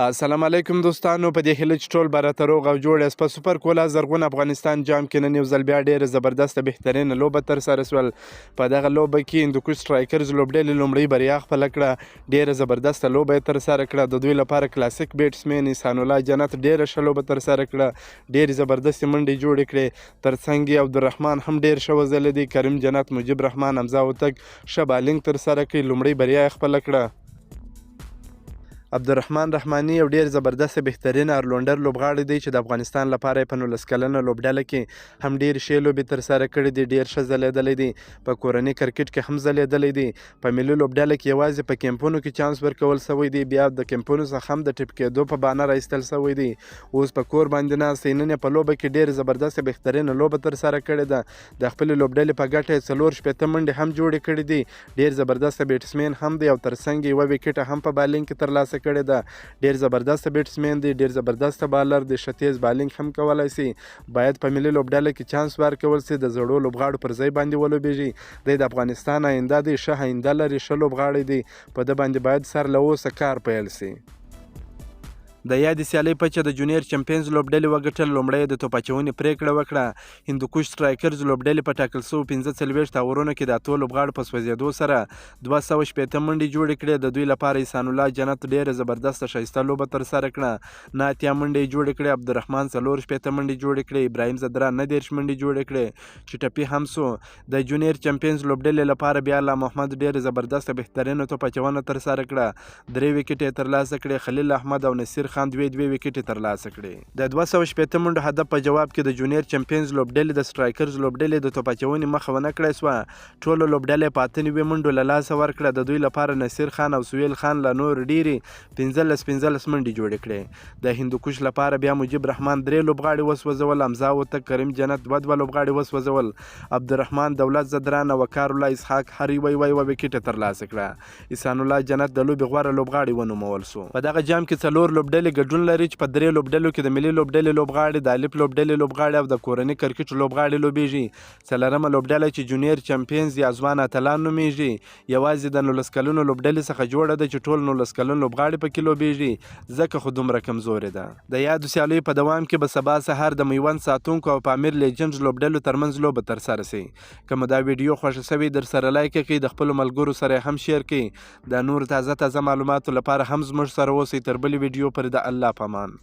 السلام علیکم دوستانو، په دې هیله چې ټول به روغ او جوړ یاست. په سوپر کولا زرغون افغانستان جام کې نن یو ځل بیا ډېره زبردسته بهترینه لوبه ترسره سول. په دغه لوبه کې هندوکش سټرایکرز لوبډلې لومړۍ بریا خپله کړه. ډېره زبردسته لوبه یې ترسره کړه. د دوی لپاره کلاسیک بیټسمین احسان الله جنت ډېره ښه لوبه ترسره کړه. ډېرې زبردستې منډې جوړې کړې. ترڅنګ یې عبدالرحمن هم ډېر ښه وځلی دی. کریم جنت، مجیب رحمان، حمزه هوتک ښه بالینګ ترسره کړي. لومړۍ بریا یې خپله کړه. عبدالرحمن رحماني یو ډېر زبردسته بهترینه ارلونډر لوبغاړی دی چې د افغانستان لپاره یې په 19 کلنه لوبډله کې هم ډېرې ښې لوبې ترسره کړې دي. ډېر ښه ځلېدلی دی. په کورني کرکټ کې هم ځلېدلی دی. په ملي لوبډله کې یوازې په کیمپونو کې چانس ورکول سوی دی. بیا د کیمپونو څخه هم د ټیپ کېدو په بهانه راایستل سوی دی. اوس په کور باندې ناست دی. نن یې په لوبه کې ډېرې زبردسته بهترینه لوبه ترسره کړې ده. د خپلې لوبډلې په ګټه یې 4 منډې هم جوړې کړې دي. ډېر زبردسته بیټسمین هم دی او ترڅنګ یې 1 وکټه هم په بالینګ کې ترلاسه کړې ده. ډېر زبردسته بیټسمین دی. ډېر زبردسته بالر دی. ښه تیز بالینګ هم کولی سي. باید په ملي لوبډله کې چانس ورکول سي. د زړو لوبغاړو پر ځای باندې ولوبېږي. دی د افغانستان آینده دی. ښه آینده لري. ښه لوبغاړی دی. په ده باندې باید سر له اوسه کار پیل سي. د یادې سیالۍ پچه د جونیئر چمپینز لوبډلې وګټل. لومړی د توپ اچونې پرېکړه وکړه. هندوکش سټرایکرز لوبډلې په ټاکل سوو 15 اورونو کې د اتو لوبغاړو په سوځېدو سره 260 منډې جوړې کړې. د دوی لپاره احسان الله جنت ډېره زبردسته ښایسته لوبه ترسره کړه. 9 منډې جوړې کړې. عبدالرحمن 4 منډې جوړې کړې. ابراهیم زدران 19 منډې جوړې کړې چې ټپي هم سو. د جونیئر چمپینز لوبډلې لپاره بیا الله محمد ډېره زبردسته بهترینه توپ اچونه ترسره کړه. 3 وکټې یې ترلاسه کړې. خلیل احمد او نصیر خان 2 وکټې ترلاسه کړې. د 260 منډو هدف په جواب کې د جونیئر چمپینز لوبډلې د سټرایکرز لوبډلې د توپ اچونې مخه ونه کړای سوه. ټولو لوبډلې په 98 منډو له لاسه ورکړه. د دوی لپاره نصیر خان او سهیل خان له نور ډېرې 15 منډې جوړې کړې. د هندوکش لپاره بیا مجیب رحمان 3 لوبغاړي وسوځول. حمزه هوتک، کریم جنت 2 لوبغاړي وسوځول. عبدالرحمن، دولت زدران او وقار الله اسحاق هر یو 1 وکټه ترلاسه کړه. احسان الله جنت د لوبې غوره لوبغاړي ونومول سو. په دغه جام کې 4 لوبډلې ګډون لري چې په 3 لوبډلو کې د ملي لوبډلې لوبغاړي، د الف لوبډلې لوبغاړي او د کورني کرکټ لوبغاړي لوبېږي. 4مه لوبډله چې جونیئر چمپینز یا ځوان اتلان نومیږي یوازې د 19 کلنو لوبډلې څخه جوړه ده چې ټول 19 کلن لوبغاړي پکې لوبېږي. ځکه خو دومره کمزورې ده. د یادو سیالیو په دوام کې به سبا سهار د میوند ساتونکو او پامیر لیجنډز لوبډلو ترمنځ لوبه ترسره سي. که مو دا ویډیو خوښه سوې درسره لایک کړئ. د خپلو ملګرو سره هم شیر کړئ. د نور تازه معلوماتو لپاره هم زموږ سره اوسئ. تر بلې ویډیو پورې د الله په امان.